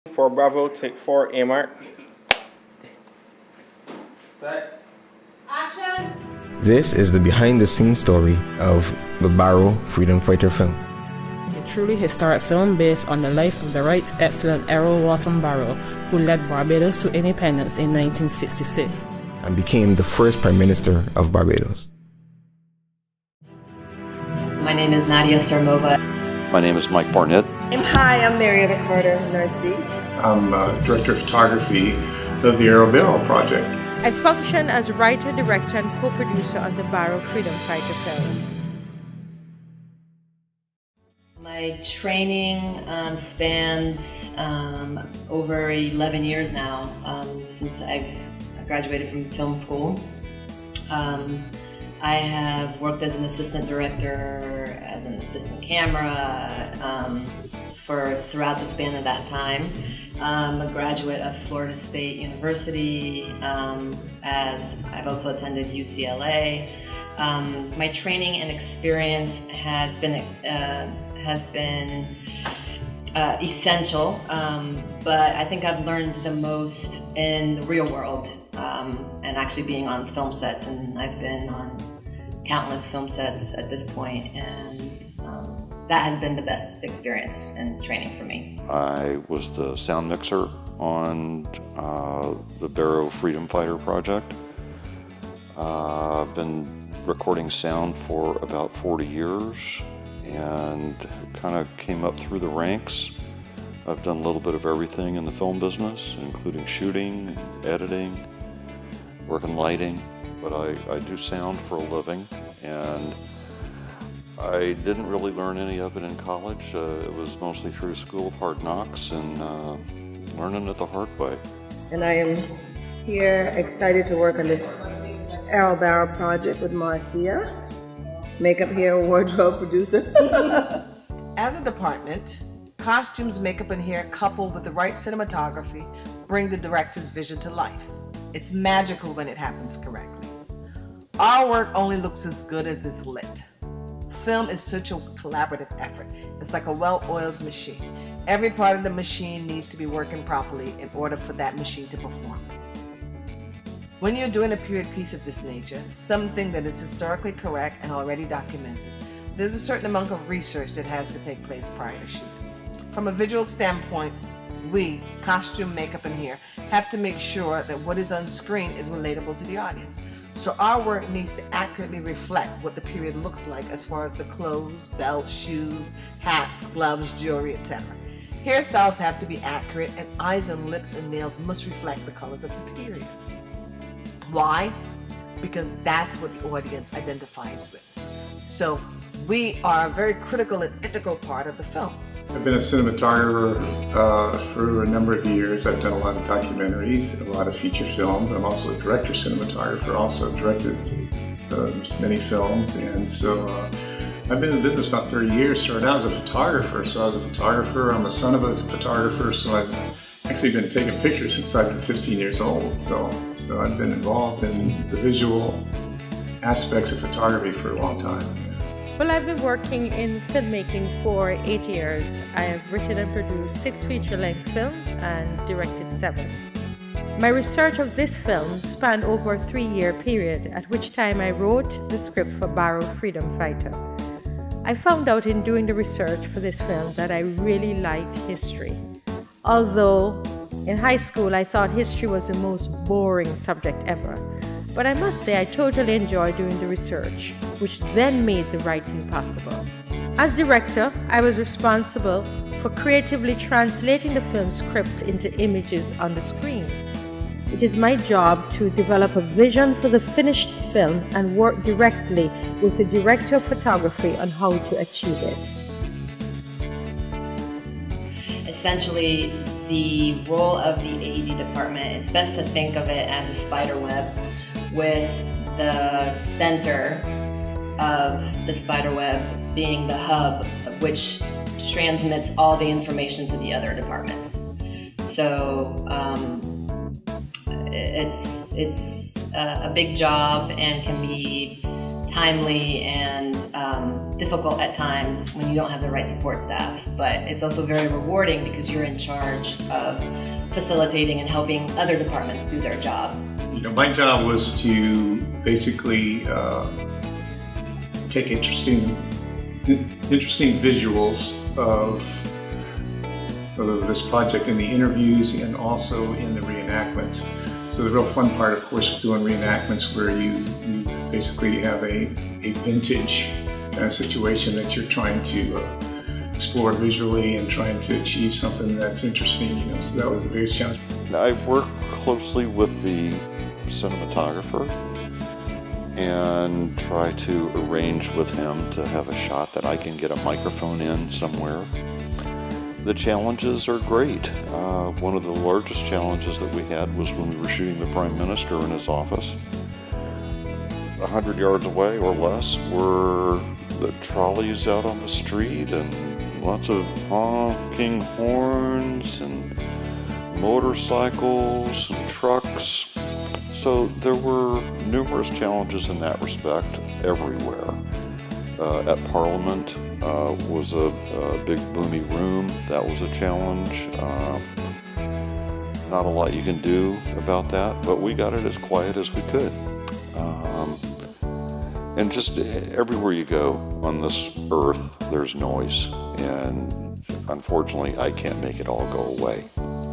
For Bravo, take 4, A mark. Set. Action! This is the behind-the-scenes story of the Barrow Freedom Fighter Film. A truly historic film based on the life of the Right Excellent Errol Wharton Barrow, who led Barbados to independence in 1966. And became the first Prime Minister of Barbados. My name is Nadia Sarmova. My name is Mike Barnett. Hi, I'm Marietta Carter Narcisse. I'm Director of Photography of the Barrow Project. I function as writer, director, and co-producer on the Barrow Freedom Fighter Film. My training spans over 11 years now, since I've graduated from film school. I have worked as an assistant director, as an assistant camera throughout the span of that time. I'm a graduate of Florida State University, as I've also attended UCLA. My training and experience has been essential, but I think I've learned the most in the real world and actually being on film sets, and I've been on countless film sets at this point, and that has been the best experience and training for me. I was the sound mixer on the Barrow Freedom Fighter project. I've been recording sound for about 40 years and kind of came up through the ranks. I've done a little bit of everything in the film business, including shooting, editing, working lighting, but I do sound for a living, and I didn't really learn any of it in college. It was mostly through School of Hard Knocks and learning it the hard way. And I am here excited to work on this Errol Barrow project with Marcia, makeup, hair, wardrobe producer. As a department, costumes, makeup, and hair coupled with the right cinematography bring the director's vision to life. It's magical when it happens correctly. Our work only looks as good as it's lit. Film is such a collaborative effort. It's like a well-oiled machine. Every part of the machine needs to be working properly in order for that machine to perform. When you're doing a period piece of this nature, something that is historically correct and already documented, there's a certain amount of research that has to take place prior to shooting. From a visual standpoint, we, costume, makeup, and hair, have to make sure that what is on screen is relatable to the audience. So our work needs to accurately reflect what the period looks like as far as the clothes, belts, shoes, hats, gloves, jewelry, etc. Hairstyles have to be accurate, and eyes and lips and nails must reflect the colors of the period. Why? Because that's what the audience identifies with. So we are a very critical and integral part of the film. I've been a cinematographer for a number of years. I've done a lot of documentaries, a lot of feature films. I'm also a director cinematographer, also directed many films, and so I've been in the business about 30 years. Started out as a photographer, so I was a photographer. I'm the son of a photographer, so I've actually been taking pictures since I've been 15 years old. So I've been involved in the visual aspects of photography for a long time. Well, I've been working in filmmaking for 8 years. I have written and produced 6 feature-length films and directed 7. My research of this film spanned over a 3-year period, at which time I wrote the script for Barrow Freedom Fighter. I found out in doing the research for this film that I really liked history. Although in high school I thought history was the most boring subject ever. But I must say I totally enjoyed doing the research, which then made the writing possible. As director, I was responsible for creatively translating the film script into images on the screen. It is my job to develop a vision for the finished film and work directly with the director of photography on how to achieve it. Essentially, the role of the AED department, it's best to think of it as a spider web, with the center of the spider web being the hub, which transmits all the information to the other departments. So it's a big job and can be timely and difficult at times when you don't have the right support staff. But it's also very rewarding because you're in charge of facilitating and helping other departments do their job. My job was to basically take interesting visuals of this project in the interviews and also in the reenactments. So the real fun part, of course, of doing reenactments where you basically have a vintage kind of situation that you're trying to explore visually and trying to achieve something that's interesting, so that was the biggest challenge. I work closely with the cinematographer and try to arrange with him to have a shot that I can get a microphone in somewhere. The challenges are great. One of the largest challenges that we had was when we were shooting the Prime Minister in his office. 100 yards away or less were the trolleys out on the street and lots of honking horns and motorcycles and trucks. So there were numerous challenges in that respect everywhere. At Parliament was a big boomy room. That was a challenge. Not a lot you can do about that, but we got it as quiet as we could. And just everywhere you go on this earth, there's noise. And unfortunately, I can't make it all go away.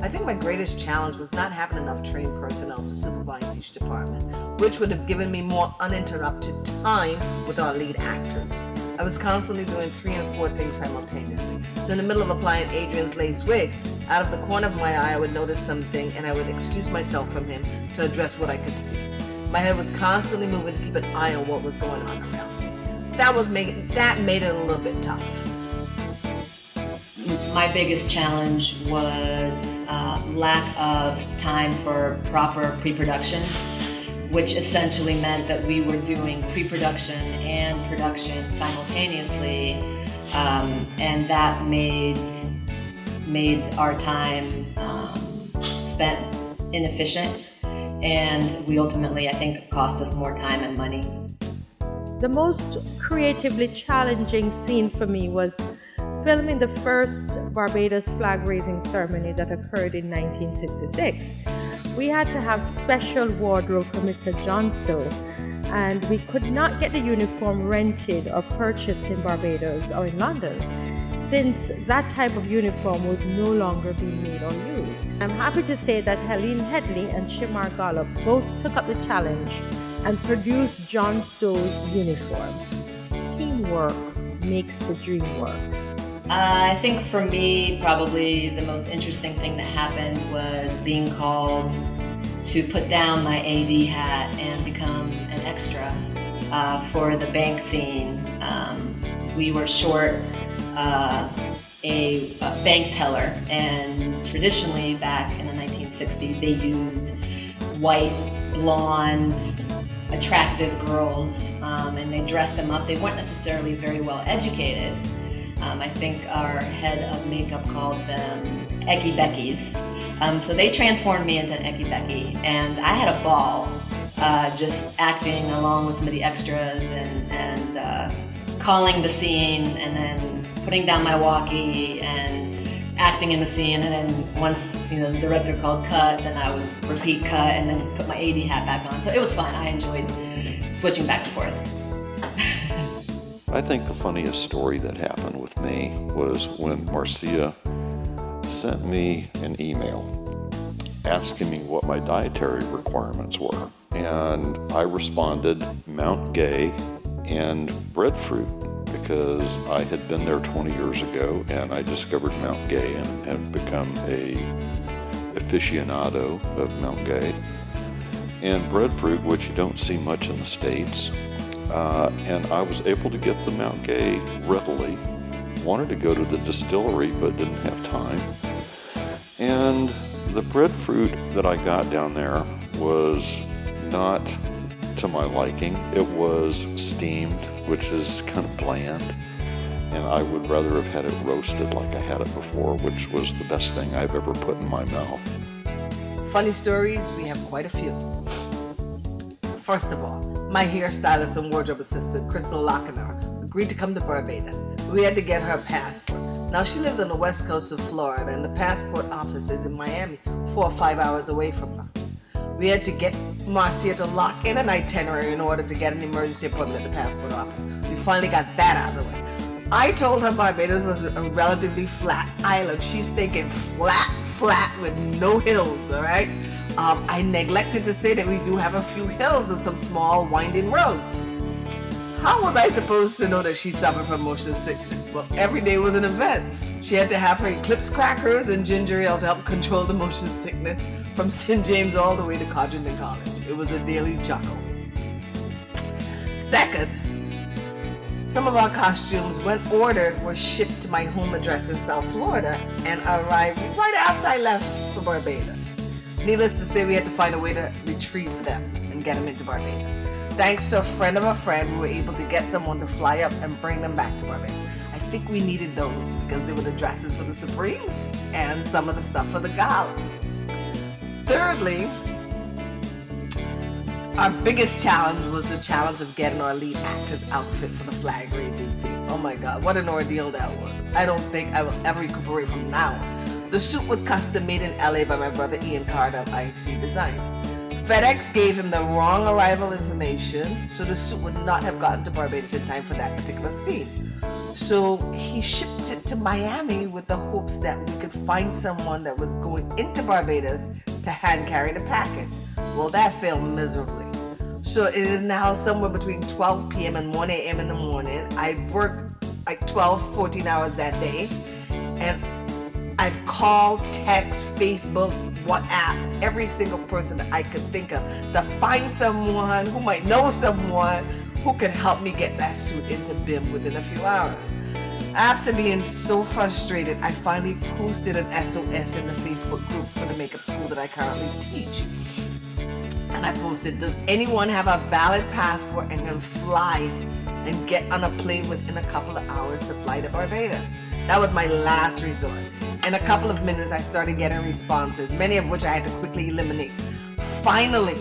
I think my greatest challenge was not having enough trained personnel to supervise each department, which would have given me more uninterrupted time with our lead actors. I was constantly doing 3 and 4 things simultaneously. So in the middle of applying Adrian's lace wig, out of the corner of my eye I would notice something and I would excuse myself from him to address what I could see. My head was constantly moving to keep an eye on what was going on around me. That made it a little bit tough. My biggest challenge was lack of time for proper pre-production, which essentially meant that we were doing pre-production and production simultaneously, and that made our time spent inefficient, and we ultimately, I think, cost us more time and money. The most creatively challenging scene for me was filming the first Barbados flag-raising ceremony that occurred in 1966. We had to have special wardrobe for Mr. Johnstone, and we could not get the uniform rented or purchased in Barbados or in London, since that type of uniform was no longer being made or used. I'm happy to say that Helene Headley and Shimar Gollop both took up the challenge and produced John Stowe's uniform. Teamwork makes the dream work. I think for me, probably the most interesting thing that happened was being called to put down my AD hat and become an extra for the bank scene. We were short a bank teller, and traditionally back in the 1960s they used white, blonde, attractive girls, and they dressed them up. They weren't necessarily very well educated. I think our head of makeup called them Ecky Beckies. So they transformed me into an Ecky Becky, and I had a ball just acting along with some of the extras and calling the scene, and then putting down my walkie and acting in the scene, and then once the director called cut, then I would repeat cut and then put my AD hat back on. So it was fun. I enjoyed switching back and forth. I think the funniest story that happened with me was when Marcia sent me an email asking me what my dietary requirements were. And I responded Mount Gay and breadfruit, because I had been there 20 years ago and I discovered Mount Gay and have become a aficionado of Mount Gay. And breadfruit, which you don't see much in the States. And I was able to get the Mount Gay readily. Wanted to go to the distillery, but didn't have time. And the breadfruit that I got down there was not to my liking. It was steamed, which is kind of bland. And I would rather have had it roasted like I had it before, which was the best thing I've ever put in my mouth. Funny stories, we have quite a few. First of all, my hairstylist and wardrobe assistant, Crystal Lochner, agreed to come to Barbados. We had to get her a passport. Now, she lives on the west coast of Florida, and the passport office is in Miami, 4 or 5 hours away from her. We had to get Marcia to lock in an itinerary in order to get an emergency appointment at the passport office. We finally got that out of the way. I told her Barbados was a relatively flat island. She's thinking flat with no hills, all right? I neglected to say that we do have a few hills and some small winding roads. How was I supposed to know that she suffered from motion sickness? Well, every day was an event. She had to have her Eclipse crackers and ginger ale to help control the motion sickness from St. James all the way to Codrington College. It was a daily chuckle. Second, some of our costumes, when ordered, were shipped to my home address in South Florida and arrived right after I left for Barbados. Needless to say, we had to find a way to retrieve them and get them into Barbados. Thanks to a friend of a friend, we were able to get someone to fly up and bring them back to Barbados. I think we needed those because they were the dresses for the Supremes and some of the stuff for the gala. Thirdly, our biggest challenge was the challenge of getting our lead actor's outfit for the flag raising scene. Oh my God, what an ordeal that was. I don't think I will ever recuperate from now. The suit was custom made in LA by my brother Ian Carter of IC Designs. FedEx gave him the wrong arrival information, so the suit would not have gotten to Barbados in time for that particular scene. So he shipped it to Miami with the hopes that we could find someone that was going into Barbados to hand carry the package. Well, that failed miserably. So it is now somewhere between 12 p.m. and 1 a.m. in the morning. I worked like 12, 14 hours that day, and I've called, text, Facebook, WhatsApp, every single person that I could think of to find someone who might know someone who could help me get that suit into BIM within a few hours. After being so frustrated, I finally posted an SOS in the Facebook group for the makeup school that I currently teach. And I posted, does anyone have a valid passport and can fly and get on a plane within a couple of hours to fly to Barbados? That was my last resort. In a couple of minutes, I started getting responses, many of which I had to quickly eliminate. Finally,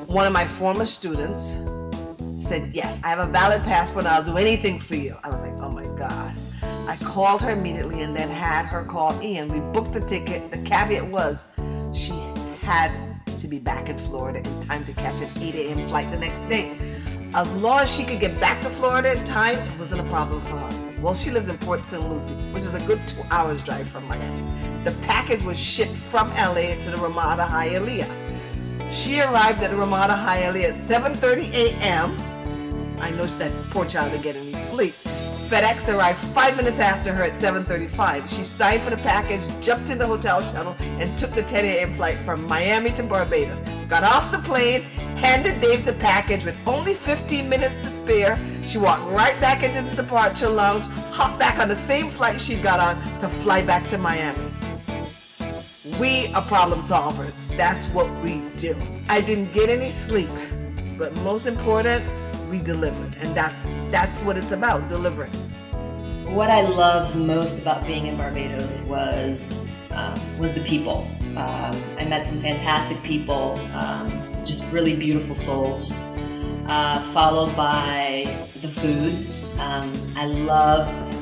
one of my former students said, yes, I have a valid passport and I'll do anything for you. I was like, oh my God. I called her immediately and then had her call Ian. We booked the ticket. The caveat was she had to be back in Florida in time to catch an 8 a.m. flight the next day. As long as she could get back to Florida in time, it wasn't a problem for her. Well, she lives in Port St. Lucie, which is a good 2 hours drive from Miami. The package was shipped from LA to the Ramada Hialeah. She arrived at the Ramada Hialeah at 7:30 a.m. I know that poor child didn't get any sleep. FedEx arrived 5 minutes after her at 7:35. She signed for the package, jumped in the hotel shuttle, and took the 10 a.m. flight from Miami to Barbados. Got off the plane, handed Dave the package with only 15 minutes to spare. She walked right back into the departure lounge, hopped back on the same flight she got on to fly back to Miami. We are problem solvers. That's what we do. I didn't get any sleep, but most important, we delivered. And that's what it's about, delivering. What I loved most about being in Barbados was the people. I met some fantastic people, just really beautiful souls, followed by the food. I loved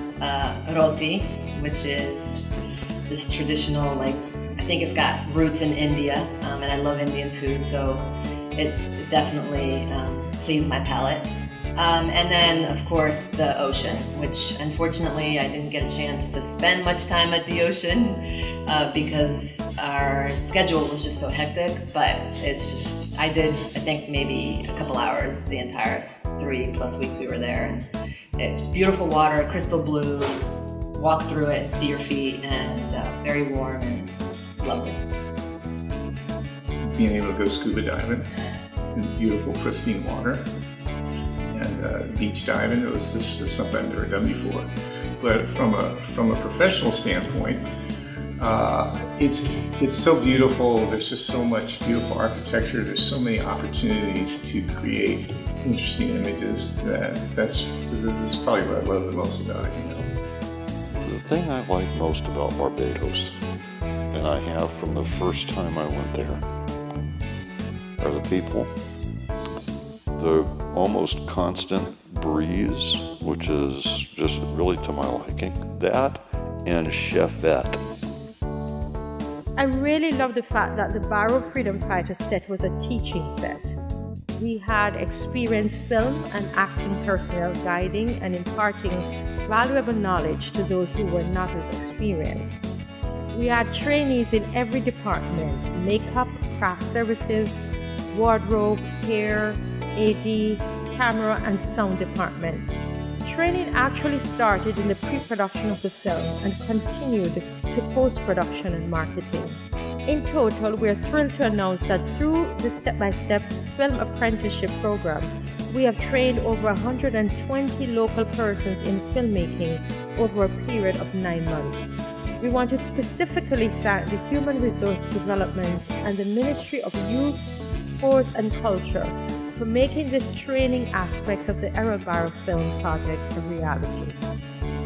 roti, which is this traditional, I think it's got roots in India, and I love Indian food, so it definitely pleased my palate. And then, of course, the ocean, which unfortunately I didn't get a chance to spend much time at the ocean because our schedule was just so hectic, but it's just, I think maybe a couple hours the entire 3+ weeks we were there. And it was beautiful water, crystal blue, walk through it and see your feet, and very warm and just lovely. Being able to go scuba diving in beautiful, pristine water. And beach diving, it was just something I've never done before. But from a professional standpoint, it's so beautiful. There's just so much beautiful architecture. There's so many opportunities to create interesting images that's probably what I love the most about it. The thing I like most about Barbados, and I have from the first time I went there, are the people. The almost constant breeze, which is just really to my liking. That and Chefette. I really love the fact that the Barrow Freedom Fighter set was a teaching set. We had experienced film and acting personnel guiding and imparting valuable knowledge to those who were not as experienced. We had trainees in every department: makeup, craft services, wardrobe, hair, AD, camera, and sound department. Training actually started in the pre-production of the film and continued to post-production and marketing. In total, we are thrilled to announce that through the step-by-step film apprenticeship program, we have trained over 120 local persons in filmmaking over a period of 9 months. We want to specifically thank the Human Resource Development and the Ministry of Youth, Sports and Culture for making this training aspect of the Errol Barrow Film project a reality.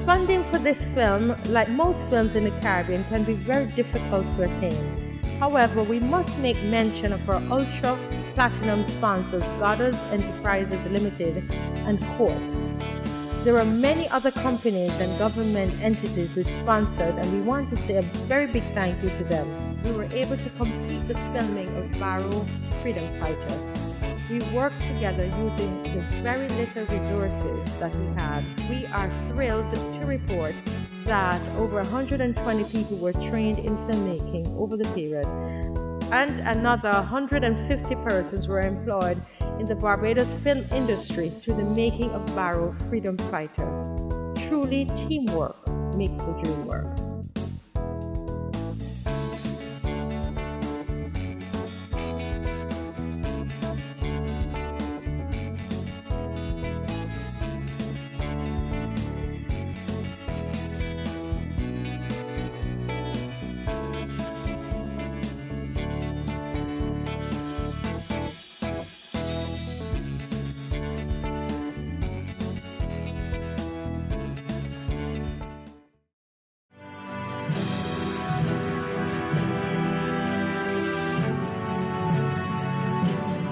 Funding for this film, like most films in the Caribbean, can be very difficult to attain. However, we must make mention of our ultra platinum sponsors, Goddard's Enterprises Limited and Quartz. There are many other companies and government entities which sponsored, and we want to say a very big thank you to them. We were able to complete the filming of Barrow Freedom Fighter. We worked together using the very little resources that we had. We are thrilled to report that over 120 people were trained in filmmaking over the period, and another 150 persons were employed in the Barbados film industry through the making of Barrow Freedom Fighter. Truly, teamwork makes the dream work.